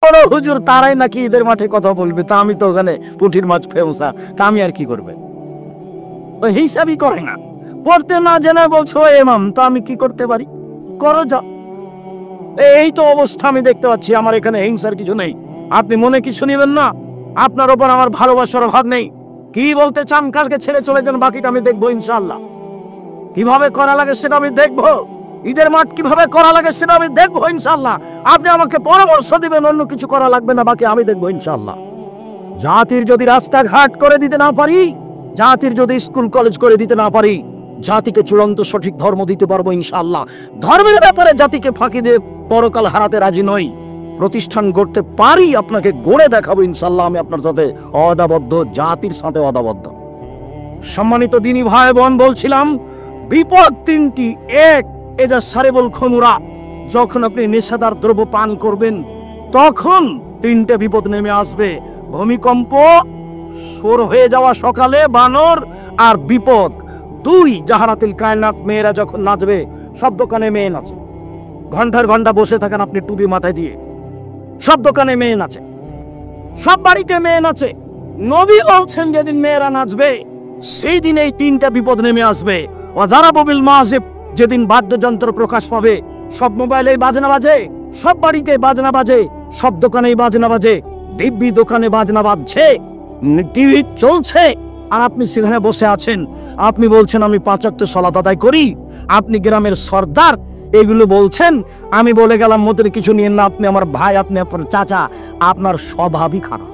বড় হুজুর তারাই নাকি ঈদের মাঠে কথা বলবে, তা আমি তো ওখানে পুঁটির মাছ ফেমসা, তা আমি আর কি করবে? ওই হিসাবই করে না, পড়তে না জেনে বলছো ইমাম, তো আমি কি করতে পারি? করো যাও। এই তো অবস্থা আমি দেখতে পাচ্ছি। আমার এখানে হিংসার কিছু নেই, আপনি মনে কিছু নেবেন না। আপনার ওপর আমার ভালোবাসার অভাব নেই। কি বলতে চান কালকে ছেড়ে চলে যান, বাকিটা আমি দেখবো ইনশাআল্লাহ। কিভাবে করা লাগে সেটা আমি দেখবো, ঈদের মাঠ কিভাবে করা লাগে সেটা আমি দেখবো ইনশাআল্লাহ। আপনি আমাকে পরামর্শ দিবেন, অন্য কিছু করা লাগবে না, বাকি আমি দেখবো ইনশাআল্লাহ। জাতির যদি রাস্তাঘাট করে দিতে না পারি, জাতির যদি স্কুল কলেজ করে দিতে না পারি, জাতিকে চূড়ান্ত সঠিক ধর্ম দিতে পারবো ইনশাআল্লাহ। ধর্মের ব্যাপারে জাতিকে ফাঁকি দিয়ে পরকাল হারাতে রাজি নই। প্রতিষ্ঠান গড়তে পারি, আপনাকে গড়ে দেখাবো ইনশাআল্লাহ। আমি আপনার সাথে অদাবদ্ধ, জাতির সাথে অদাবদ্ধ। সম্মানিত দিনী ভাই বোন, বলছিলাম বিপদ তিনটি। এক, এজা সারেবল খনুরা, যখন আপনি নেশাদার দ্রব্য পান করবেন তখন তিনটে বিপদ নেমে আসবে। ভূমিকম্প, সোর হয়ে যাওয়া সকালে বানর, আর বিপদ। দুই, জাহারাতিল কায়নাত, মেয়েরা যখন নাচবে, সব দোকানে মেয়ে নাচে, ঘন্টার ঘন্টা বসে থাকেন আপনি টুপি মাথায় দিয়ে, সব দোকানে মেয়ে নাচে, সব বাড়িতে মেয়ে নাচে। নবী বলছেন যেদিন মেয়েরা নাচবে সেই দিন এই তিনটা বিপদ নেমে আসবে। ওয়াদারাবুল মাযিব, যেদিন বাদ্যযন্ত্র প্রকাশ পাবে, সব মোবাইলে বাজনা বাজে, সব বাড়িতে বাজনা বাজে, সব দোকানেই বাজনা বাজে, দিব্যি দোকানে বাজনা বাজছে, টিভি চলছে, আর আপনি সেখানে বসে আছেন। আপনি বলছেন আমি 5 ওয়াক্ত সালাত আদায় করি, আপনি গ্রামের সর্দার, এগুলো বলছেন। আমি বলে গেলাম মোদের কিছু নিয়েন না, আপনি আমার ভাই, আপনি আপনার চাচা, আপনার স্বভাবই খারাপ,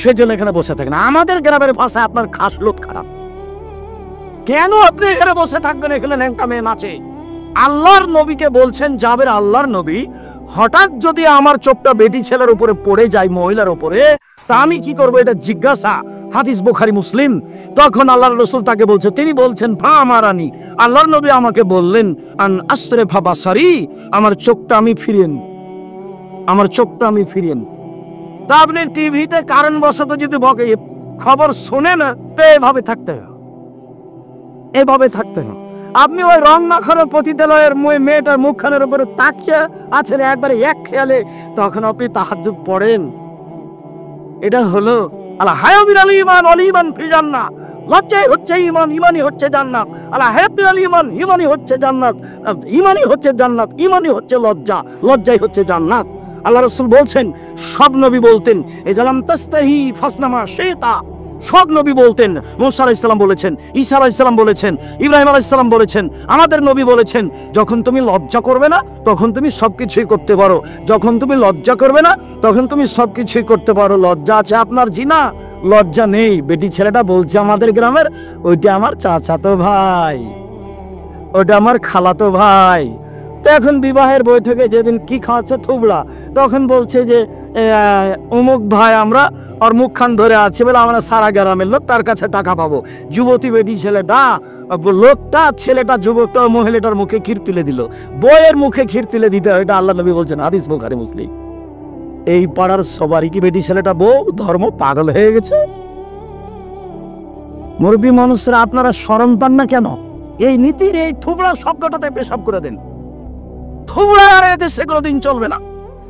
সেজন্য এখানে বসে থাকেন। আমাদের গ্রামের ভাষায় আপনার খাসলত খারাপ। কেন আপনি এখানে বসে থাকবেন? এখানে ন্যাংটা মেয়ে নাচে। আল্লাহর নবীকে বলছেন, যাবের আল্লাহর নবী, হঠাৎ যদি আমার চোখটা বেটি ছেলের উপরে পড়ে যায়, মহিলার উপরে, তা আমি কি করবো? এটা জিজ্ঞাসা। হাদিস বুখারী মুসলিম। তখন আল্লাহর রাসূল তাকে বলছে, তিনি বলছেন ফা আমারানি, আল্লাহর নবী আমাকে বললেন আন আসরিফা বাসারি, আমার চোখটা আমি ফিরিয়ে নিই, আমার চোখটা আমি ফিরিয়ে নিই। তা আপনি টিভিতে কারণবশত যদি বকে খবর শোনে না, তো এভাবে থাকতে হয়, এভাবে থাকতে হয়। আপনি ওই রং মাখানো পতিতালয়ের মেয়েটার মুখখানের উপরে তাকিয়ে আছেন একবারে এক খেয়ালে, তখন আপনি তাহাজ্জুদ পড়েন। এটা হলো আলা হায়াবিল ঈমান ওয়াল ঈমান ফি জান্নাহ, লজ্জাই হচ্ছে ঈমান, ঈমানই হচ্ছে জান্নাত। আলা হায়াবিল ঈমান, ঈমানই হচ্ছে জান্নাত, ঈমানই হচ্ছে জান্নাত, ঈমানই হচ্ছে লজ্জা, লজ্জাই হচ্ছে জান্নাত। আল্লাহ রাসূল বলছেন, সব নবী বলতেন এজালাম তাস্তাহি ফাসনামা শাইতা, সব নবী বলতেন। মুসা আলাইহিস সালাম বলেছেন, ঈসা আলাইহিস সালাম বলেছেন, ইব্রাহিম আলাইহিস সালাম বলেছেন, আমাদের নবী বলেছেন, যখন তুমি লজ্জা করবে না তখন তুমি সবকিছুই করতে পারো, যখন তুমি লজ্জা করবে না তখন তুমি সবকিছুই করতে পারো। লজ্জা আছে আপনার? জিনা, লজ্জা নেই। বেটি ছেলেটা বলছে আমাদের গ্রামের, ওইটা আমার চাচাতো ভাই, ওটা আমার খালাতো ভাই। তো এখন বিবাহের বৈঠকে যেদিন কি খাওয়াচ্ছে থুবড়া, তখন বলছে যে অমুক ভাই আমরা আর মুখখান ধরে আছে বলে আমরা সারা গ্রামের লোক তার কাছে টাকা পাবো। যুবতী বেটি ছেলেটা, লোকটা, ছেলেটা, যুবকটা মহিলাটার মুখে ক্ষীর তুলে দিল। বইয়ের মুখে ক্ষীর তুলে দিতে হয়, এটা আল্লাহ নবী বলছেন, হাদিস বুখারী মুসলিম। এই পাড়ার সবারই কি বেটি ছেলেটা বউ ধর্ম পাগল হয়ে গেছে? মুরব্বী মানুষরা আপনারা শরম পান না কেন? এই নীতির এই থুবড়া শব্দটাতে পেশাব করে দেন। থুবড়া আর এদেশে কোনোদিন চলবে না।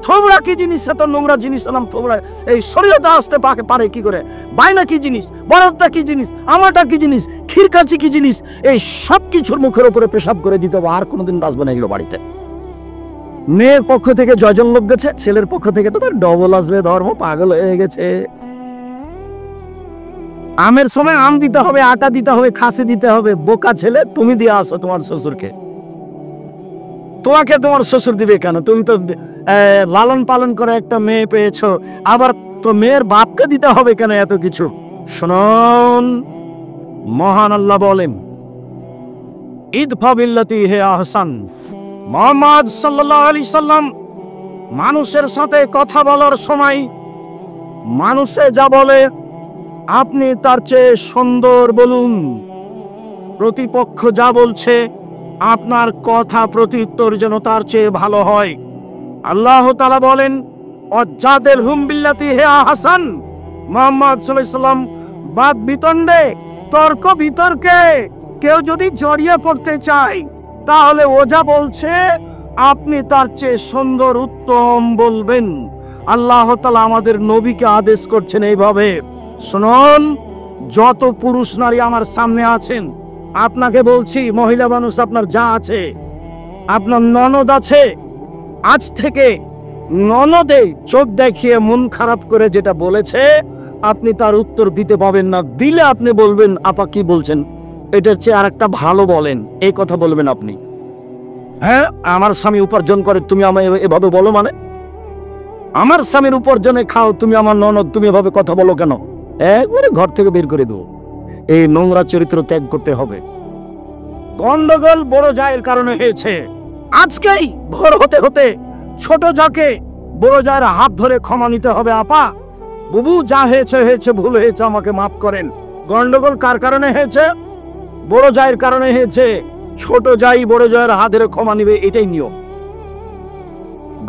থুবড়া কি জিনিস? এত নোংরা জিনিস নাম থুবড়া। এই শরীয়তে আসতে পারে কি করে? বায়না কি জিনিস? বরাতটা কি জিনিস? আমাটা কি জিনিস? ক্ষীরকাচি কি জিনিস? এই সব কিছুর মুখের উপরে পেশাব করে দিতে হবে, আর কোনোদিন আসবে না এগুলো বাড়িতে। মেয়ের পক্ষ থেকে জয়জন লোক গেছে, ছেলের পক্ষ থেকে তো তার ডবল আসবে। ধর্ম পাগল হয়ে গেছে। আমের সময় আম দিতে হবে, আটা দিতে হবে, খাসি দিতে হবে। বোকা ছেলে, তুমি দিয়ে আসো তোমার শ্বশুরকে। তোমাকে তোমার শ্বশুর দিবে কেন? তুমি তো লালন পালন করে একটা মেয়ে পেয়েছো, আবার তো মেয়ের বাপকে দিতে হবে কেন এত কিছু? শুনুন, মহান আল্লাহ বলেন, ইদফা বিল্লাতি হে আহসান। মুহাম্মদ সাল্লাল্লাহু আলাইহি সাল্লাম মানুষের সাথে কথা বলার সময় মানুষে যা বলে আপনি তার চেয়ে সুন্দর বলুন। প্রতিপক্ষ যা বলছে আপনার কথা প্রত্যুত্তর যেন তার চেয়ে ভালো হয়। আল্লাহ তাআলা বলেন, ওয়াজাদিলহুম বিল্লাতি হে আহসান। মুহাম্মদ সাল্লাল্লাহু আলাইহি সাল্লাম বাদ বিতণ্ডে, তর্ক বিতর্কে কেউ যদি জড়িয়ে পড়তে চায়, তাহলে ও যা বলছে আপনি তার চেয়ে সুন্দর উত্তম বলবেন। আল্লাহ তাআলা আমাদের নবীকে আদেশ করছেন এইভাবে, শুনুন, যত পুরুষ নারী আমার সামনে আছেন, আপনাকে বলছি, মহিলা মানুষ আপনার যা আছে, আপনার ননদ আছে, আজ থেকে ননদে চোখ দেখিয়ে মন খারাপ করে যেটা বলেছে আপনি তার উত্তর দিতে পাবেন না। দিলে আপনি বলবেন, আপা কি বলছেন, এটার চেয়ে আর একটা ভালো বলেন, এই কথা বলবেন আপনি। হ্যাঁ, আমার স্বামী উপার্জন করে, তুমি আমায় এভাবে বলো? মানে আমার স্বামীর উপার্জনে খাও, তুমি আমার ননদ, তুমি এভাবে কথা বলো কেন? একবারে ঘর থেকে বের করে দেবো। এই নোংরা চরিত্র ত্যাগ করতে হবে। গন্ডগোল বড় জায়ের কারণে হয়েছে। আজকেই ভোর হতে হতে ছোট যাকে বড় জায়ের হাত ধরে ক্ষমা নিতে হবে। আপা, বুবু, যা হয়েছে হয়েছে, ভুল হয়েছে, আমাকে মাফ করেন। গন্ডগোল কার কারণে হয়েছে? বড় জায়ের কারণে হয়েছে। ছোট যাই বড় জায়ের হাত ধরে ক্ষমা নিবে, এটাই নিয়ম।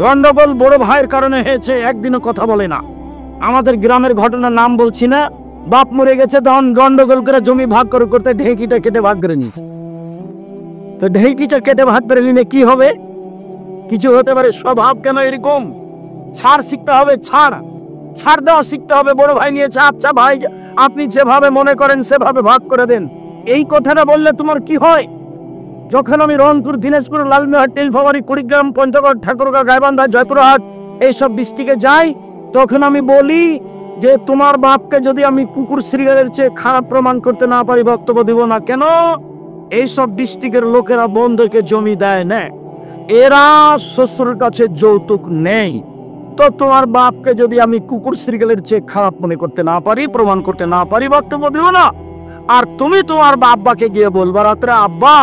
গন্ডগোল বড় ভাইয়ের কারণে হয়েছে, একদিনও কথা বলে না। আমাদের গ্রামের ঘটনার নাম বলছি না, বাপ মরে গেছে, তখন গন্ডগোল করে জমি ভাগ করে করতে ঢেঁকিটা কেটে ভাগ করে নিয়েছে। তো ঢেঁকিটা কেটে ভাগ করে নিলে কি হবে? কিছু হতে পারে। স্বভাব কেন এরকম? ছাড় শিখতে হবে, ছাড় দেওয়া শিখতে হবে। বড় ভাই নিয়েছে, আচ্ছা ভাই, আপনি যেভাবে মনে করেন সেভাবে ভাগ করে দেন। এই কথাটা বললে তোমার কি হয়? যখন আমি রংপুর, দিনাজপুর, লালমিহাট, নীলফামারী, কুড়িগ্রাম, পঞ্চগড়, ঠাকুরগাঁও, গাইবান্ধা, জয়পুরহাট এইসব ডিস্ট্রিক্টে যাই, তখন আমি বলি যে তোমার বাপকে যদি আমি কুকুর শ্রীগালের চেয়ে খারাপ প্রমাণ করতে না পারি, বক্তব্য দিব না। কেন? এইসব ডিস্ট্রিক্টের লোকেরা বোনদেরকে জমি দেয় না, এরা শ্বশুরের কাছে যৌতুক নেই। তো তোমার বাপকে যদি আমি কুকুর শ্রীগালের চেয়ে খারাপ মনে করতে না পারি, প্রমাণ করতে না পারি, বক্তব্য দিব না। আর তুমি তোমার বাবাকে গিয়ে বলবা রাত্রে, আব্বা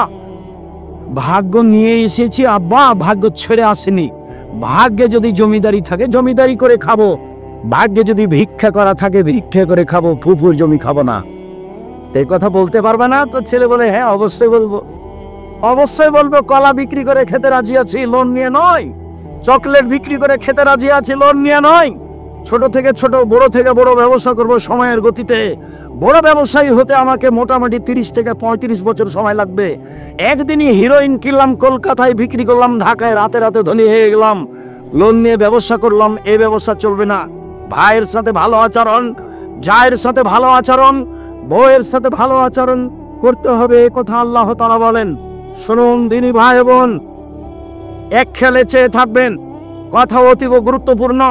ভাগ্য নিয়ে এসেছি, আব্বা ভাগ্য ছেড়ে আসেনি। ভাগ্যে যদি জমিদারি থাকে জমিদারি করে খাবো, ভাগ্যে যদি ভিক্ষা করা থাকে ভিক্ষা করে খাবো, ফুফুর জমি খাবো না। এই কথা বলতে পারবে না? তো ছেলে বলে, হ্যাঁ অবশ্যই বলবো, অবশ্যই বলবো। কলা বিক্রি করে খেতে রাজি আছি, লোন নিয়ে নয়। চকলেট বিক্রি করে খেতে রাজি আছি, লোন নিয়ে নয়। ছোট থেকে ছোট, বড় থেকে বড় ব্যবসা করব সময়ের গতিতে। বড় ব্যবসায়ী হতে আমাকে মোটামুটি 30 থেকে 35 বছর সময় লাগবে। একদিনই হিরোইন কিনলাম, কলকাতায় বিক্রি করলাম, ঢাকায় রাতে রাতে ধনী হয়ে গেলাম। লোন নিয়ে ব্যবসা করলাম, এই ব্যবসা চলবে না। ভাইয়ের সাথে ভালো আচরণ, জায়ের সাথে ভালো আচরণ, বউয়ের সাথে ভালো আচরণ করতে হবে, এ কথা আল্লাহ তাআলা বলেন। শুনুন দিনী ভাই বোন, এক খেলে চেয়ে থাকবেন, কথা অতীব গুরুত্বপূর্ণ।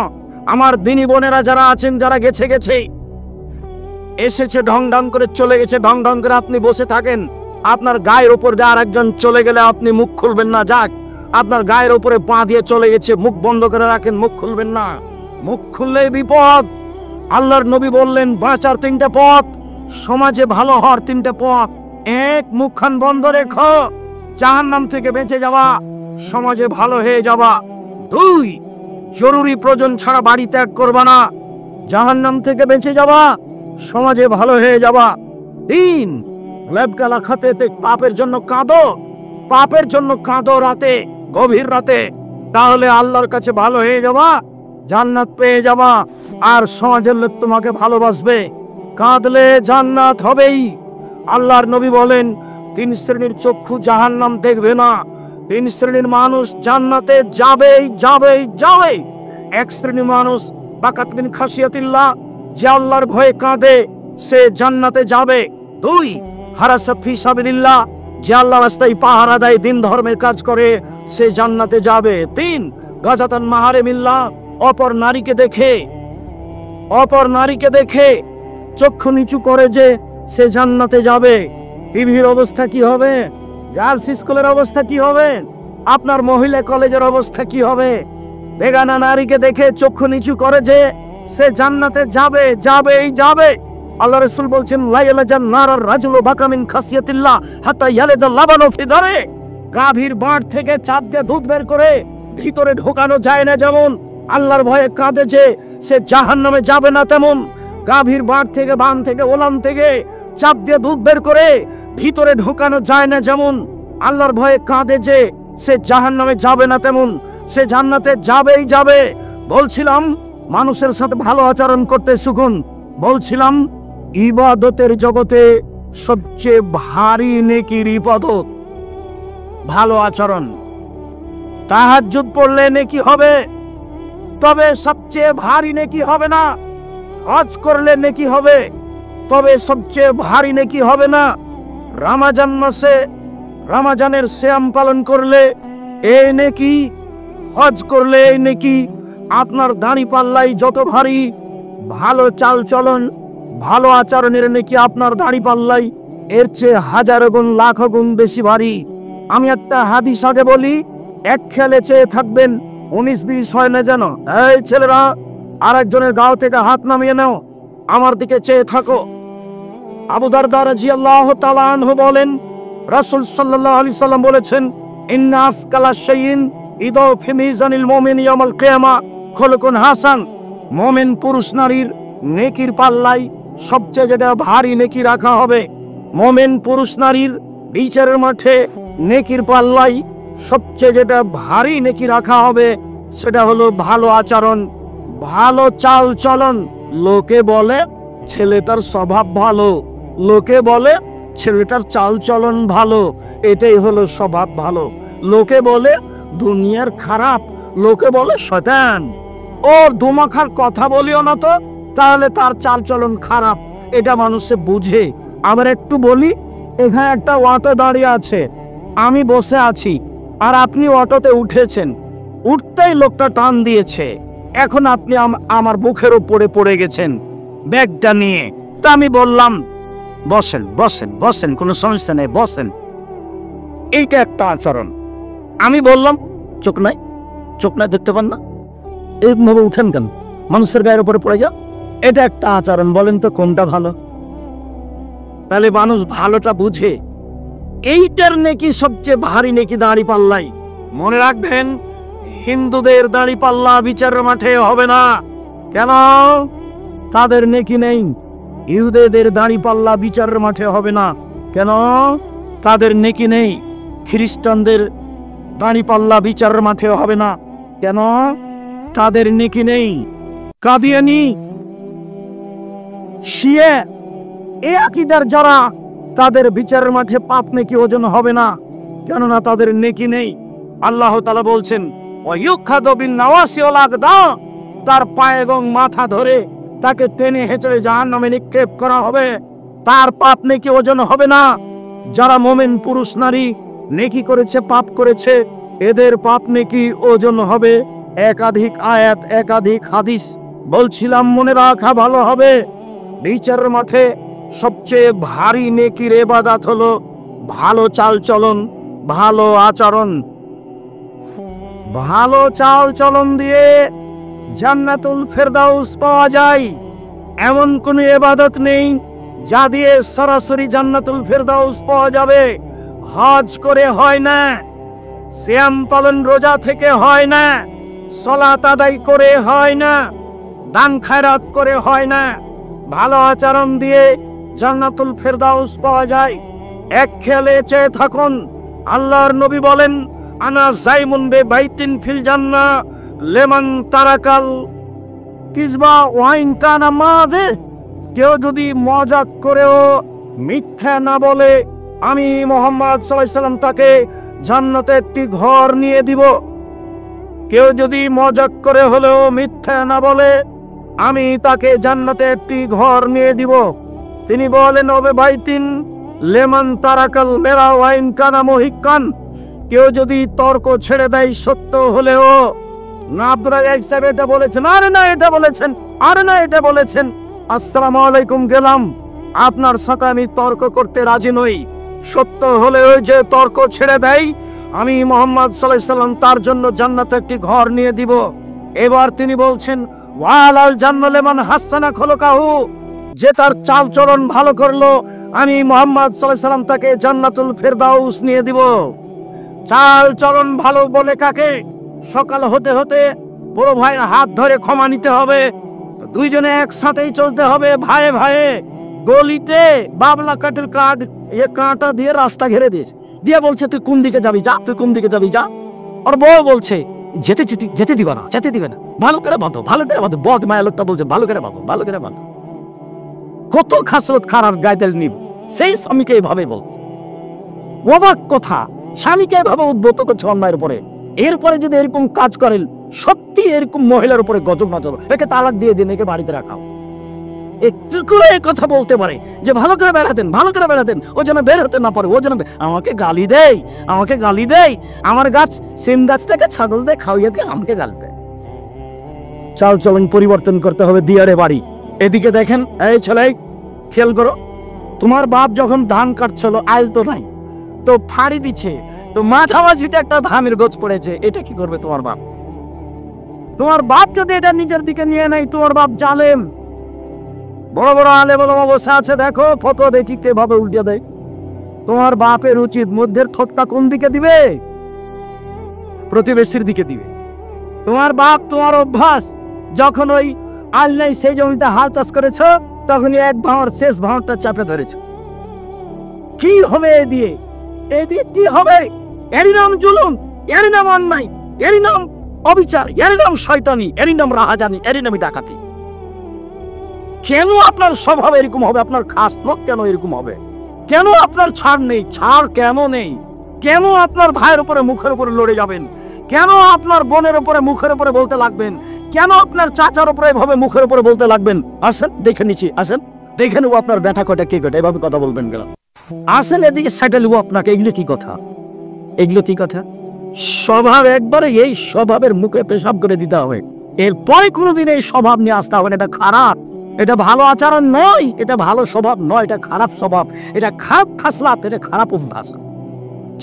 আমার দিনী বোনেরা যারা আছেন, যারা গেছে এসেছে, ঢং ঢং করে চলে গেছে, ঢং ঢং করে আপনি বসে থাকেন। আপনার গায়ের ওপর দিয়ে আরেকজন চলে গেলে আপনি মুখ খুলবেন না। যাক, আপনার গায়ের ওপরে পা দিয়ে চলে গেছে, মুখ বন্ধ করে রাখেন, মুখ খুলবেন না। মুখ খুললে বিপদ। আল্লাহর নবী বললেন, বাঁচার 3টে পথ, সমাজে ভালো হওয়ার 3টে পথ। 1, মুখখান বন্ধ রেখো, জাহান্নাম থেকে বেঁচে যাওয়া, সমাজে ভালো হয়ে যাওয়া। 2, জরুরি প্রয়োজন ছাড়া বাড়ি ত্যাগ করবা না, জাহান্নাম থেকে বেঁচে যাওয়া, সমাজে ভালো হয়ে যাওয়া। 3, লেবগালা খাতে পাপের জন্য কাঁদো, পাপের জন্য কাঁদো রাতে, গভীর রাতে, তাহলে আল্লাহর কাছে ভালো হয়ে যাওয়া, জান্নাত পেয়ে যাওয়া, আর সমাজের লোক তোমাকে ভালোবাসবে। কাঁদলে জান্নাত হবেই। আল্লাহর নবী বলেন, 3 শ্রেণীর চক্ষু জাহান্নাম দেখবে না, 3 শ্রেণীর মানুষ জান্নাতে যাবেই যাবেই যাবে। 1 শ্রেণীর মানুষ বাকাত মিন খাসিয়াতিল্লাহ, যে আল্লাহর ভয়ে কাঁদে, সে জান্নাতে যাবে। 2, হারাসাত ফি সাবিলিল্লাহ, যে আল্লাহর রাস্তায় পাহারা দেয়, দিন ধর্মের কাজ করে, সে জান্নাতে যাবে। 3, গাজাতান মাহারিমিল্লাহ, অপর নারীকে দেখে চক্ষু নিচু করে, যে সে জান্নাতে যাবে। টিভির অবস্থা কি হবে? গার্লস স্কুলের অবস্থা কি হবে? আপনার মহিলা কলেজের অবস্থা কি হবে? বেগানা নারীকে দেখে চক্ষু নিচু করে, যে সে জান্নাতে যাবে যাবেই যাবে। আল্লাহ রাসূল বলছেন, লা ইয়ালাজান নারার রাজুলু বাকা মিন খাসিয়াতিল্লাহ হাত্তা ইয়ালাদা লাবানু ফি দারে। গাভীর বাঁট থেকে চাপ দিয়ে দুধ বের করে ভিতরে ঢোকানো যায় না, যেমন আল্লাহর ভয়ে কাঁদে যে সে জাহান্নামে যাবে না, তেমন গাভীর বাঁট থেকে, বান থেকে, ওলান থেকে চাপ দিয়ে দুধ বের করে ভিতরে ঢোকানো যায় না, যেমন আল্লাহর ভয়ে কাঁদে যে সে জাহান্নামে যাবে না, তেমন সে জান্নাতে যাবেই যাবে। বলছিলাম মানুষের সাথে ভালো আচরণ করতে শিখুন। বলছিলাম ইবাদতের জগতে সবচেয়ে ভারী নেকির ইবাদত ভালো আচরণ। তাহাজ্জুদ পড়লে নেকি হবে, তবে সবচেয়ে ভারী নেকি হবে না। হজ করলে নেকি হবে, তবে সবচেয়ে ভারী নেকি হবে না। রমজান মাসে রমজানের সিয়াম পালন করলে এই নেকি, হজ করলে এই নেকি। আপনার দাড়ি পাল্লাই যত ভারী, ভালো চাল চলন, ভালো আচরণের নেকি আপনার দাড়ি পাল্লাই এর চেয়ে হাজার গুণ লাখ গুণ বেশি ভারী। আমি একটা হাদিস আগে বলি, এক খেলে চেয়ে থাকবেন 19-20 হয় না যেন। এই ছেলেরা, আরেকজনের গাও থেকে হাত নামিয়ে নাও, আমার দিকে চেয়ে থাকো। আবু দারদা রাদিয়াল্লাহু তাআলা আনহু বলেন, রাসূল সাল্লাল্লাহু আলাইহি সাল্লাম বলেছেন, ইন্না আফকালা শাইইন ইদা ফি মিজানিল মুমিন ইয়াউমাল কিয়ামা খুলুকুন হাসান। মুমিন পুরুষ নারীর নেকির পাল্লায় সবচেয়ে যেটা ভারী নেকি রাখা হবে, মুমিন পুরুষ নারীর বিচারের মাঠে নেকির পাল্লায় সবচেয়ে যেটা ভারী নেকি রাখা হবে সেটা হলো ভালো আচরণ, ভালো চাল চলন। লোকে বলে ছেলেটার স্বভাব ভালো, লোকে বলে ছেলেটার চাল চলন ভালো, এটাই হলো স্বভাব ভালো। লোকে বলে দুনিয়ার খারাপ, লোকে বলে শয়তান। ওর দুমাখার কথা বলিও না তো, তাহলে তার চাল চলন খারাপ, এটা মানুষে বুঝে। আবার একটু বলি, এখানে একটা অটো দাঁড়িয়ে আছে, আমি বসে আছি আর আপনি অটোতে উঠেছেন, উঠতেই লোকটা টান দিয়েছে, এখন আপনি আমার বুকের উপরে পড়ে গেছেন ব্যাগটা নিয়ে। তা আমি বললাম বসেন বসেন বসেন, কোনো সমস্যা নেই, বসেন। এইটা একটা আচরণ। আমি বললাম চোখ নাই, চোখ নাই দেখতে পান না, এইভাবে উঠেন কেন, মানুষের গায়ের উপরে পড়ে যা, এটা একটা আচরণ। বলেন তো কোনটা ভালো? তাহলে মানুষ ভালোটা বুঝে। এইটার নেকি সবচেয়ে ভারী নেকি দাঁড়ি পাল্লাই। মনে রাখবেন, হিন্দুদের দাঁড়ি পাল্লা বিচারের মাঠে হবে না। কেন? তাদের নেকি নেই। ইহুদিদের দাঁড়ি পাল্লা বিচারের মাঠে হবে না। কেন? তাদের নেকি নেই। খ্রিস্টানদের দাঁড়ি পাল্লা বিচারের মাঠে হবে না। কেন? তাদের নেকি নেই। কাদিয়ানি, শিয়া, এ আকীদার যারা, তাদের বিচারের মাঠে পাপ নেকি ওজন হবে না, কেননা তাদের নেকি নেই। আল্লাহ তাআলা বলছেন, ওয়ায়ুখাযু বিন নাওয়াসি ওয়াল আকদাম, তার পায়ে এবং মাথা ধরে তাকে টেনে হেঁচড়ে জাহান্নামে নিক্ষেপ করা হবে, তার পাপ নেকি ওজন হবে না। যারা মুমিন পুরুষ নারী নেকি করেছে, পাপ করেছে, এদের পাপ নেকি ওজন হবে। একাধিক আয়াত, একাধিক হাদিস বলছিলাম, মনে রাখা ভালো হবে। বিচারের মাঠে সবচেয়ে ভারী নেকির ইবাদত হলো ভালো চাল চলন, ভালো আচরণ। ভালো চাল চলন দিয়ে জান্নাতুল ফেরদাউস পাওয়া যায়, এমন কোন ইবাদত নেই যা দিয়ে সরাসরি জান্নাতুল ফেরদাউস পাওয়া যাবে। হজ করে হয় না, সিয়াম পালন রোজা থেকে হয় না, সালাত আদায় করে হয় না, দান খায়রাত করে হয় না। ভালো আচরণ দিয়ে জান্নাতুল ফেরদাউস পাওয়া যায়। এক খেয়ালে চেয়ে থাকুন, আল্লাহর নবী বলেন, আনা যাইমুন বে বাইতিন ফিল জান্নাহ লিমান তারাকাল কিজবা ওয়াইন কানা মাযে। কেউ যদি মজাক করেও মিথ্যা না বলে, আমি মুহাম্মদ সাল্লাল্লাহু আলাইহি সাল্লাম তাকে জান্নাতে একটি ঘর নিয়ে দিব। কেউ যদি মজাক করে হলেও মিথ্যা না বলে, আমি তাকে জান্নাতে একটি ঘর নিয়ে দিব। তিনি বলেন, ওবে বাইতিন লেমান তারাকাল মেরা ওয়াইন কানা মুহিক্কান। কেউ যদি তর্ক ছেড়ে দেয় সত্য হলেও, না আব্দুর রাজ্জাক সাহেব এটা বলেছেন, আরে না এটা বলেছেন, আরে না এটা বলেছেন, আসসালামু আলাইকুম গেলাম, আপনার সাথে আমি তর্ক করতে রাজি নই। সত্য হলে ওই যে তর্ক ছেড়ে দেয়, আমি মুহাম্মদ সাল্লাল্লাহু আলাইহি সাল্লাম তার জন্য জান্নাতে একটি ঘর নিয়ে দিব। এবার তিনি বলছেন, ওয়ালাল জান্নাত লিমান হাসানা খুলুকাহু, যে তার চাল চলন ভালো করলো, আমি মুহাম্মদ সাল্লাল্লাহু আলাইহি সাল্লাম তাকে জান্নাতুল ফেরদাউস নিয়ে দিব। চাল চলন ভালো বলে কাকে? সকাল হতে হতে বড় ভাইয়ের হাত ধরে ক্ষমা নিতে হবে, দুইজনে একসাথেই চলতে হবে, ভাইয়ে ভাইয়ে। গলিতে বাবলা কাঠের কাঁটা দিয়ে রাস্তা ঘিরে দিয়েছে, দিয়ে বলছে তুই কোন দিকে যাবি যা, তুই কোন দিকে যাবি যা। আর বউ বলছে যেতে যেতে দিবা না, যেতে দিবে না, ভালো করে বাঁধো, ভালো করে বাঁধো। বদ মায়া লোকটা বলছে ভালো করে বাঁধো, ভালো করে বাঁধো। কত খাসরত খারাপ গাইতেল নিব, সেই স্বামীকে এভাবে বলছে। অবাক কথা, স্বামীকে এভাবে উদ্বুদ্ধ করছে অন্যায়ের উপরে। এরপরে যদি এরকম কাজ করেন, সত্যি এরকম মহিলার উপরে গজব নজর, একে তালাক দিয়ে দিন, একে বাড়িতে রাখাও। একটু করে কথা বলতে পারে যে ভালো করে বেড়াতেন, ভালো করে বেড়াতেন, ও যেন বের হতে না পারে, ও যেন আমাকে গালি দেয়, আমাকে গালি দেয়, আমার গাছ সিম গাছটাকে ছাগল দিয়ে খাওয়াইয়া দিয়ে আমাকে গালি দেয়। চাল চলন পরিবর্তন করতে হবে। দিয়ারে বাড়ি, এদিকে দেখেন, এই ছেলে খেয়াল করো, তোমার বাপ যখন ধান কাটছিল, আইল তো নাই, তো ফাড়ি দিচ্ছে, তো মাঝামাঝিতে একটা ধানের গোছ পড়েছে, এটা কি করবে তোমার বাপ? তোমার বাপ যদি এটা নিজের দিকে নিয়ে নেয়, তোমার বাপ জালেম। বড় বড় আলেম ওলামা বসে আছে, দেখো ফতোয়া দেয়, ঠিক এভাবে উল্টে দেয়। তোমার বাপের উচিত মধ্যের ঠোঁটটা কোন দিকে দিবে? প্রতিবেশীর দিকে দিবে। তোমার বাপ, তোমার অভ্যাস, যখন ওই আল নাই সেই জমিতে হাল চাষ করেছ, তখনই এক ভাঁড় শেষ ভাঁড়টা চাপে ধরেছ। কি হবে এ দিয়ে? এ দিয়ে কি হবে? এরই নাম জুলুম, এরই নাম অন্যায়, এরই নাম অবিচার, এরই নাম শয়তানি, এরই নাম রাহাজানি, এরই নামই ডাকাতি। কেন আপনার স্বভাব এরকম হবে? আপনার খাস লোক কেন এরকম হবে? কেন আপনার ছাড় নেই? ছাড় কেন নেই? কেন আপনার ভাইয়ের উপরে মুখের উপরে লড়ে যাবেন? কেন আপনার বোনের উপরে মুখের উপরে বলতে লাগবেন? কেন আপনার চাচার উপরে এভাবে মুখের উপরে বলতে লাগবেন? আসেন দেখে নিচ্ছি, আসেন দেখে নেবো আপনার ব্যাটা কটা কে কটা, এভাবে কথা বলবেন কেন? আসেন এদিকে সাইটে নেবো আপনাকে। এগুলো কি কথা? এগুলো কি কথা? স্বভাব একবারে এই স্বভাবের মুখে পেশাব করে দিতে হবে। এরপরে কোনোদিন এই স্বভাব নিয়ে আসতে হবে না। এটা খারাপ, এটা ভালো আচরণ নয়, এটা ভালো স্বভাব নয়, এটা খারাপ স্বভাব, এটা খারাপ খাসলাত, এটা খারাপ অভ্যাস।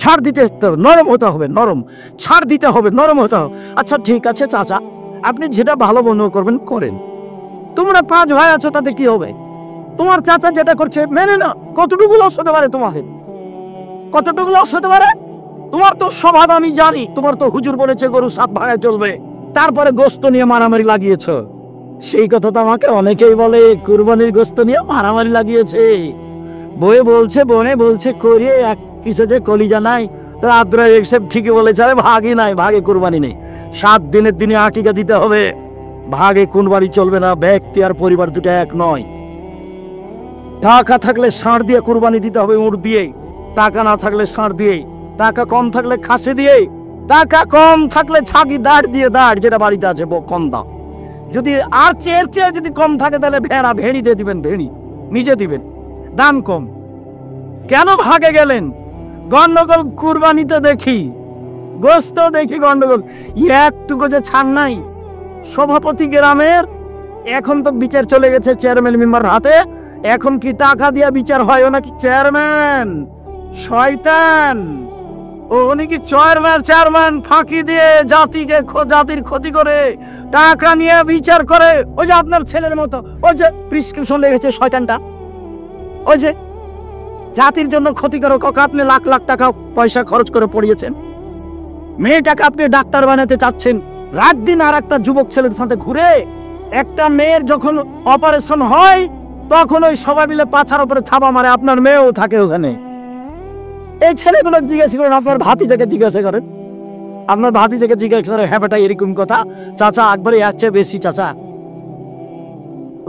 ছাড় দিতে হবে, নরম হতে হবে, নরম ছাড় দিতে হবে, নরম হতে হবে। আচ্ছা ঠিক আছে চাচা, আপনি যেটা ভালো মনে করবেন করেন। তোমরা 5 ভাই আছো, তাতে কি হবে? তোমার চাচা যেটা করছে মেনে না। কতটুকু লস হতে পারে তোমাদের? কতটুকু লস হতে পারে? তোমার তো স্বভাব আমি জানি। তোমার তো হুজুর বলেছে গরু 7 ভাগে চলবে, তারপরে গোস্ত নিয়ে মারামারি লাগিয়েছ। সেই কথা তো আমাকে অনেকেই বলে, কুরবানির গোস্ত নিয়ে মারামারি লাগিয়েছে। বয়ে বলছে, বোনে বলছে, করিয়ে এক কিছু যে কলিজা নাই। তো আব্দুল রাজ্জাক ঠিকই বলেছে, আরে ভাগই নাই, ভাগে কুরবানি নেই। 7 দিনের দিনে আকিকা দিতে হবে, ভাগে কুরবানি চলবে না। ব্যক্তি আর পরিবার দুটো এক নয়। টাকা থাকলে ষাঁড় দিয়ে কুরবানি দিতে হবে, উট দিয়ে। টাকা না থাকলে ষাঁড় দিয়ে, টাকা কম থাকলে খাসি দিয়ে, টাকা কম থাকলে ছাগি দাঁড় দিয়ে, দাঁড় যেটা বাড়িতে আছে কম দাম। যদি আর চেয়ে যদি কম থাকে তাহলে ভেড়া, ভেড়ি দিয়ে দিবেন, ভেড়ি নিজে দিবেন, দাম কম। কেন ভাগে গেলেন? গন্ডগোল কুরবানিতে দেখি, গোস্ত দেখি গন্ডগোল। একটুকু যে ছাড় নাই। সভাপতি গ্রামের, এখন তো বিচার চলে গেছে চেয়ারম্যান মেম্বার হাতে। এখন কি টাকা দিয়ে বিচার হয় নাকি? চেয়ারম্যান শয়তান, উনি কি চেয়ারম্যান ফাঁকি দিয়ে জাতির ক্ষতি করে টাকা নিয়ে বিচার করে। ওই যে আপনার ছেলের মতো, ওই যে প্রেসক্রিপশন লেগেছে শয়তানটা, ওই যে জাতির জন্য ক্ষতিকারক। আপনি লাখ লাখ টাকা পয়সা খরচ করে পড়িয়েছেন, মেয়েটাকে আপনি ডাক্তার বানাতে চাচ্ছেন, রাত দিন আর একটা যুবক ছেলের সাথে ঘুরে। একটা মেয়ের যখন অপারেশন হয়, তখন ওই সবাই মিলে পাছার উপরে থাবা মারে, আপনার মেয়েও থাকে ওখানে। এই ছেলেগুলো জিজ্ঞাসা করেন, আপনার ভাতিজাকে জিজ্ঞাসা করেন, আপনার ভাতিজাকে জিজ্ঞাসা করে, হ্যাঁ বেটা এরকম কথা। চাচা একবারে আসছে বেশি। চাচা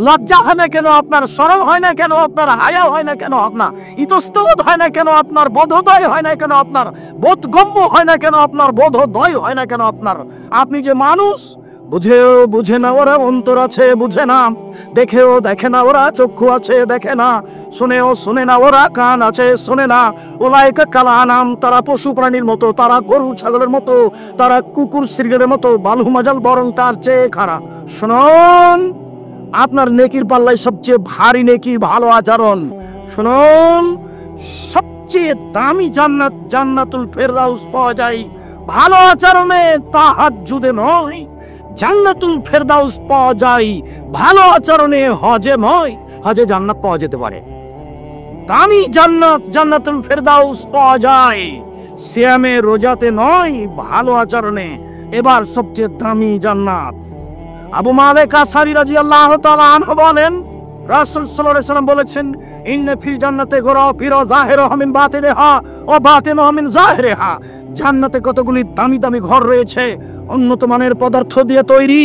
লজ্জা হয় না কেন আপনার? শরম হয় না কেন আপনার? হায়া হয় না কেন আপনার? ইতস্তবোধ হয় না কেন আপনার? বোধোদয় হয় না কেন আপনার? বোধগম্য হয় না কেন আপনার? বোধোদয় হয় না কেন আপনার? আপনি যে মানুষ, বুঝেও বুঝে না ওরা, অন্তর আছে বুঝে না, দেখেও দেখে না ওরা, চক্ষু আছে দেখে না, শুনেও শুনে না ওরা, কান আছে শোনে না। ওলাইকা কালা নাম, তারা পশু প্রাণীর মতো, তারা গরু ছাগলের মতো, তারা কুকুর শৃগালের মতো, বালু মাজাল বরং তার চেয়ে খারাপ। শুনুন, আপনার নেকির পাল্লায় সবচেয়ে ভারী নেকি ভালো আচরণ। শুনুন, সবচেয়ে দামি জান্নাত, জান্নাতুল ফেরদাউস পাওয়া যায় ভালো আচরণে, তাহাজ্জুদে নয়। জান্নাতুল ফেরদাউস পাওয়া যায় ভালো আচরণে, হজে নয়। হজে জান্নাত পাওয়া যেতে পারে, দামি জান্নাত, জান্নাতুল ফেরদাউস পাওয়া যায় সিয়ামে, রোজাতে নয়, ভালো আচরণে। এবার সবচেয়ে দামি জান্নাত, আবু মালিক আশআরী রাদিয়াল্লাহু তাআলা আনহু বলেন, রাসূল সাল্লাল্লাহু আলাইহি ওয়াসাল্লাম বলেছেন, ইন্না ফিল জান্নাতি গরাফিরা যাহিরুহা মিন বাতিনিহা ওয়া বাতিনুহা মিন যাহিরিহা। জান্নাতে কতগুলি দামি দামি ঘর রয়েছে, উন্নত মানের পদার্থ দিয়ে তৈরি,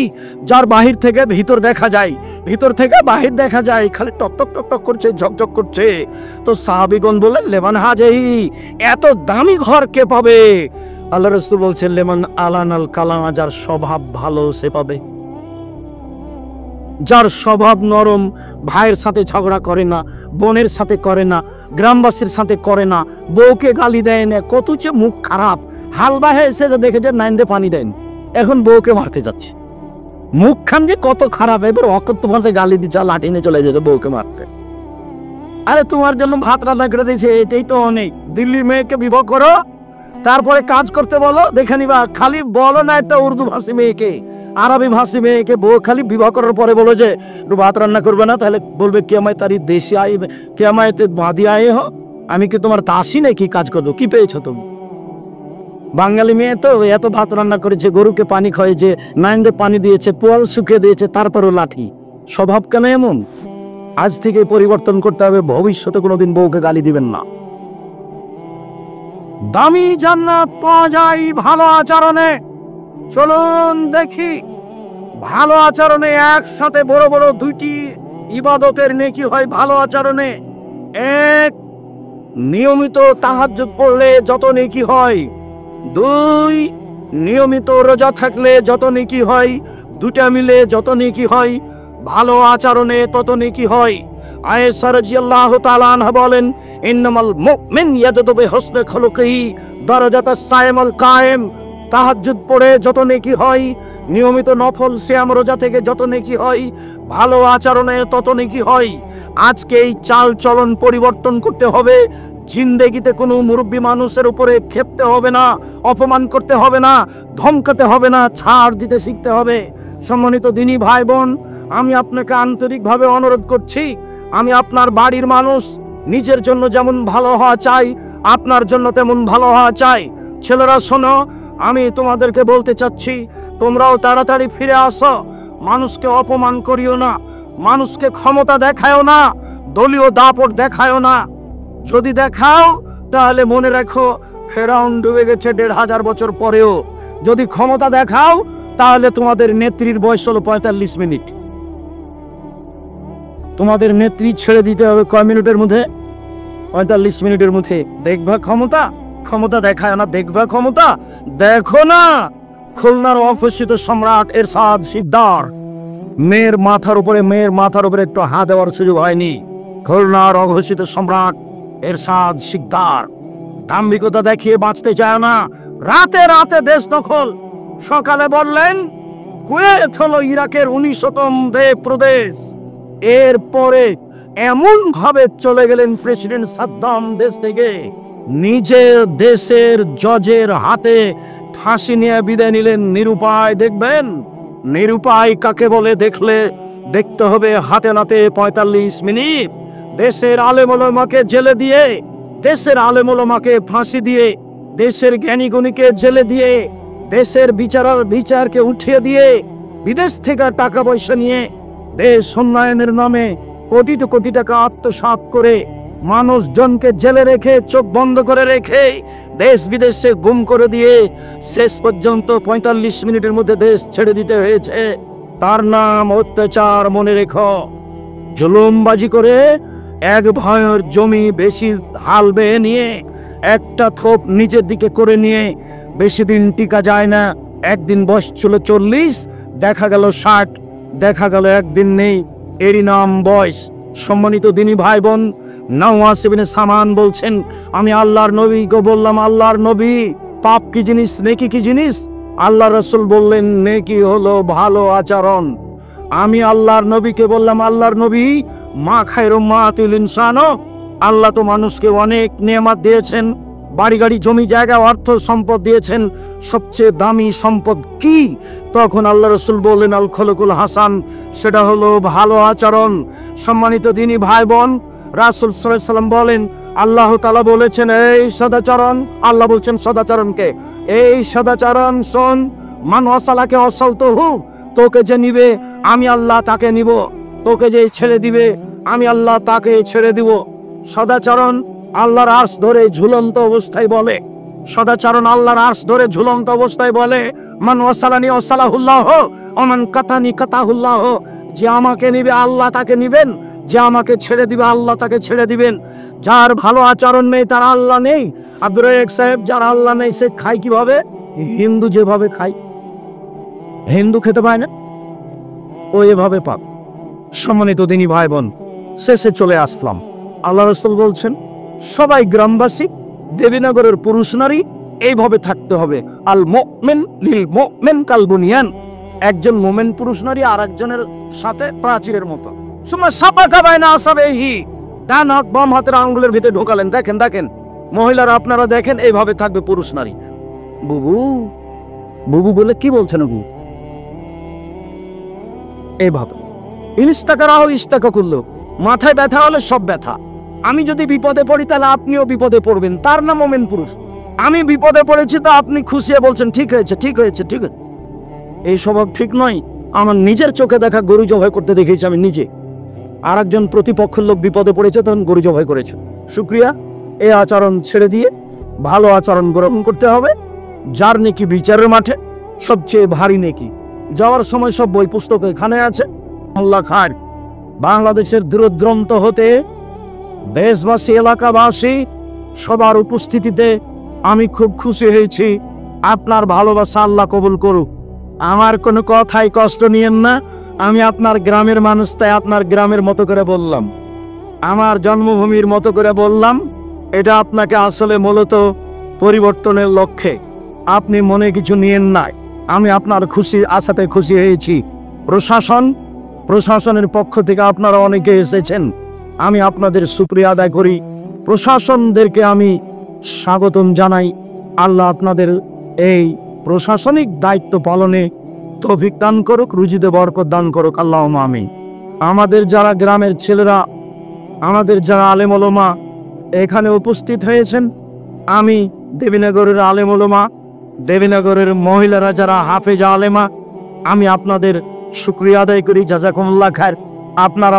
যার বাহির থেকে ভিতর দেখা যায়, ভিতর থেকে বাহির দেখা যায়, খালি টক টক টক টক করছে, ঝকঝক করছে। তো সাহাবীগণ বললেন, লেমান হাজেহি, এত দামি ঘর কে পাবে? আল্লাহ রাসূল বলছেন লেমান আলানাল কালামা, যার স্বভাব ভালো সে পাবে। যার স্বভাব নরম, ভাইয়ের সাথে ঝগড়া করে না, বোনের সাথে করে না, গ্রামবাসীর সাথে করে না, বউকে গালি দেয় না, কত যে মুখ খারাপ। হালবা এসে যে দেখে যে নাইন্দে পানি দেন, এখন বউকে মারতে যাচ্ছে, মুখ খান যে কত খারাপ। এবার অকত্য ভাষে গালি দিচ্ছে, লাঠি নিয়ে চলে যেত বউকে মারতে। আরে তোমার জন্য ভাত রান্না করে দিয়েছে, এটাই তো অনেক। দিল্লির মেয়েকে বিবাহ করো, তারপরে কাজ করতে বলো, দেখে নিবা। খালি বলো না একটা উর্দু ভাষী মেয়েকে, আরবি ভাষী মেয়েকে বউ খালি বিবাহ করার পরে বলো যে একটু ভাত রান্না করবে না, তাহলে বলবে কে আমায় তারি দেশে আই, কে আমায় বাঁধি আয়ে হ, আমি কি তোমার দাসী নাকি কাজ করবো? কি পেয়েছো তুমি? বাঙালি মেয়ে তো এত ভাত রান্না করেছে, গরুকে পানি খাইয়েছে, নাইন্দে পানি দিয়েছে, পোয়াল শুকিয়ে দিয়েছে, তারপরও লাঠি। স্বভাব কেন এমন? আজ থেকে পরিবর্তন করতে হবে, ভবিষ্যতে কোনোদিন বউকে গালি দিবেন না। দামি জান্নাত পাওয়া যায় ভালো আচরণে। চলুন দেখি, ভালো আচরণে একসাথে বড় বড় দুইটি ইবাদতের নেকি হয় ভালো আচরণে। এক, নিয়মিত তাহাজ্জুদ পড়লে যত নেকি হয়। দুই, নিয়মিত রোজা থাকলে যত নেকি হয়। দুটা মিলে যত নেকি হয়, ভালো আচরণে তত নেকি হয়। আয়েশা রাদিয়াল্লাহু তাআলা আনহা বলেন, ইন্নামাল মুমিন ইয়াজদু বিহুসনি খুলুকিহি দারাজাতাস সাইমুল কায়েম। তাহাজ্জুদ পড়ে যত নেকি হয়, নিয়মিত নফল সিয়াম রোজা থেকে যত নেকি হয়, ভালো আচরণে তত নেকি হয়। আজকে এই চাল চলন পরিবর্তন করতে হবে। জিন্দেগিতে কোনো মুরব্বী মানুষের উপরে ক্ষেপতে হবে না, অপমান করতে হবে না, ধমকাতে হবে না, ছাড় দিতে শিখতে হবে। সম্মানিত দিনী ভাই বোন, আমি আপনাকে আন্তরিকভাবে অনুরোধ করছি, আমি আপনার বাড়ির মানুষ, নিজের জন্য যেমন ভালো হওয়া চাই, আপনার জন্য তেমন ভালো হওয়া চাই। ছেলেরা শোনো, আমি তোমাদেরকে বলতে চাচ্ছি, তোমরাও তাড়াতাড়ি ফিরে আসো। মানুষকে অপমান করিও না, মানুষকে ক্ষমতা দেখায়ও না, দলীয় দাপট দেখায়ও না। যদি দেখাও তাহলে মনে রাখো ফেরাউন ডুবে গেছে ১৫০০ বছর পরেও। যদি ক্ষমতা দেখাও তাহলে তোমাদের নেত্রীর বয়স হলো ৪৫ মিনিট। তোমাদের নেত্রী ছেড়ে দিতে হবে কয় মিনিটের মধ্যে? ৪৫ মিনিটের মধ্যে। দেখবা ক্ষমতা? ক্ষমতা দেখায় না, দেখবা ক্ষমতা? দেখো না। খুলনার অঘোষিত সম্রাট এরশাদ শিকদার, মেয়ের মাথার উপরে একটু হাত দেওয়ার সুযোগ হয়নি। খুলনার অঘোষিত সম্রাট এরশাদ শিকদার দাম্ভিকতা দেখিয়ে বাঁচতে চায় না, রাতে রাতে দেশ দখল। সকালে বললেন কুয়েত হলো ইরাকের ১৯তম প্রদেশ। এরপরে এমন ভাবে চলে গেলেন প্রেসিডেন্ট সাদ্দাম দেশ থেকে, নিজে দেশের জজের হাতে ফাঁসি নিয়ে বিদায় নিলেন। নিরুপায়। দেখবেন নিরুপায় কাকে বলে দেখতে হবে হাতে নাতে ৪৫ মিনিট। দেশের আলেম ওলামাকে জেলে দিয়ে, দেশের আলেম ওলামাকে ফাঁসি দিয়ে, দেশের জ্ঞানী গুণীকে জেলে দিয়ে, দেশের বিচারকে উঠিয়ে দিয়ে, বিদেশ থেকে টাকা পয়সা নিয়ে দেশ উন্নয়নের নামে কোটি কোটি টাকা আত্মসাৎ করে, মানুষজনকে জেলে রেখে, চোখ বন্ধ করে রেখে, দেশ বিদেশে গুম করে দিয়ে শেষ পর্যন্ত ৪৫ মিনিটের মধ্যে দেশ ছেড়ে দিতে হয়েছে। তার নাম অত্যাচার। মনে রেখো, জুলুমবাজি করে এক ভয়ের জমি বেশি হাল বেয়ে নিয়ে, একটা থোপ নিজের দিকে করে নিয়ে বেশি দিন টিকা যায় না। একদিন বয়স ছিল ৪০, দেখা গেল ৬০, দেখা গেল একদিন নেই, এরই নাম বয়স। সম্মানিত দিনী ভাই বোন, নওয়াজ ইবনে সামান বলছেন, আমি আল্লাহর নবীকে বললাম, আল্লাহর নবী, পাপ কি জিনিস, নেকি কি জিনিস? আল্লাহ রাসূল বললেন, নেকি হলো ভালো আচরণ। আমি আল্লাহর নবীকে বললাম, আল্লাহর নবী, মা খায়রু মাতিল ইনসানো, আল্লাহ তো মানুষকে অনেক নেয়ামত দিয়েছেন, বাড়ি গাড়ি জমি জায়গা অর্থ সম্পদ দিয়েছেন, সবচেয়ে দামি সম্পদ কি? তখন আল্লাহ রাসূল বললেন, আল খুলুকুল হাসান, সেটা হলো ভালো আচরণ। সম্মানিত দিনী ভাই বোন, রাসূল সাল্লাল্লাহু আলাইহি সাল্লাম বলেন, আল্লাহ তাআলা বলেছেন এই সদাচরণ, আল্লাহ বলছেন সদাচরণকে, এই সদাচরণ শোন, মান ওয়াসালাকে ওয়াসালতুহু, তোকে যে নিবে আমি আল্লাহ তাকে নিব, তোকে যে ছেড়ে দিবে আমি আল্লাহ তাকে ছেড়ে দিব। সদাচরণ আল্লাহর আরশ ধরে ঝুলন্ত অবস্থায় বলে, সদাচরণ আল্লাহর আরশ ধরে ঝুলন্ত অবস্থায় বলে, মান ওয়াসালানি ওয়াসালাহুল্লাহ ওয়া মান কাতানি কাতাহুল্লাহ, যে আমাকে নিবে আল্লাহ তাকে নিবেন, যে আমাকে ছেড়ে দিবে আল্লাহ তাকে ছেড়ে দিবেন, যার ভালো আচরণ নেই তার আল্লাহ নেই। আব্দুর রাজ্জাক সাহেব, যার আল্লাহ নেই সে খায় কিভাবে? হিন্দু যেভাবে খায়, হিন্দু খেতে পায় না, ও এভাবে পাক। সম্মানিত দিনী ভাই বোন, শেষে চলে আসলাম। আল্লাহ রাসূল বলছেন সবাই গ্রামবাসী, দেবীনগরের পুরুষ নারী এইভাবে থাকতে হবে। আল মুমিন লিল মুমিন কাল বুনিয়ান, একজন মোমেন পুরুষ নারী আর একজনের সাথে প্রাচীরের মতো। সময় সাপা খাবায় না আসাবেহি, ডান হাত বাম হাতের আঙ্গুলের ভিতরে ঢোকালেন। দেখেন দেখেন মহিলারা, আপনারা দেখেন এইভাবে থাকবে পুরুষ নারী। বুবু বুবু বলে কি বলছেন? বুবু এইভাবে ইস্তাকা রাহ ইস্তাকা করলো। মাথায় ব্যথা হলে সব ব্যথা। আমি যদি বিপদে পড়ি তাহলে আপনিও বিপদে পড়বেন, তার নাম মোমেন পুরুষ। আমি বিপদে পড়েছি তো আপনি খুশিয়ে বলছেন ঠিক হয়েছে ঠিক হয়েছে ঠিক হয়েছে। এই স্বভাব ঠিক নয়। আমার নিজের চোখে দেখা গরু জবাই করতে দেখেছি আমি নিজে। আর একজন প্রতিপক্ষের লোক বিপদে পড়েছে, তখন গরু জবাই করেছে। শুক্রিয়া। এই আচরণ ছেড়ে দিয়ে ভালো আচরণ গ্রহণ করতে হবে। যার নেকি বিচারের মাঠে সবচেয়ে ভারী নেকি। যাওয়ার সময় সব বই পুস্তক এখানে আছে। আল্লাহ খান বাংলাদেশের দূরদূরান্ত হতে দেশবাসী এলাকাবাসী সবার উপস্থিতিতে আমি খুব খুশি হয়েছি। আপনার ভালোবাসা আল্লাহ কবুল করুক। আমার কোনো কথাই কষ্ট নিয়েন না। আমি আপনার গ্রামের মানুষ, তাই আপনার গ্রামের মতো করে বললাম, আমার জন্মভূমির মতো করে বললাম। এটা আপনাকে আসলে মূলত পরিবর্তনের লক্ষ্যে, আপনি মনে কিছু নিয়েন না। আমি আপনার খুশি আশাতে খুশি হয়েছি। প্রশাসনের পক্ষ থেকে আপনারা অনেকে এসেছেন, আমি আপনাদের শুকরিয়া আদায় করি। প্রশাসনদেরকে আমি স্বাগতম জানাই। আল্লাহ আপনাদের এই প্রশাসনিক দায়িত্ব পালনে তৌফিক দান করুক, রুজিতে বরকত দান করুক। আল্লাহুম্মা আমিন। আমাদের যারা গ্রামের ছেলেরা, আমাদের যারা আলেম ওলামা এখানে উপস্থিত হয়েছেন, আমি দেবীনগরের আলেম ওলামা, দেবীনগরের মহিলারা যারা হাফেজা আলেমা, আমি আপনাদের শুকরিয়া আদায় করি। জাযাকুমুল্লাহ খায়ের। আপনারা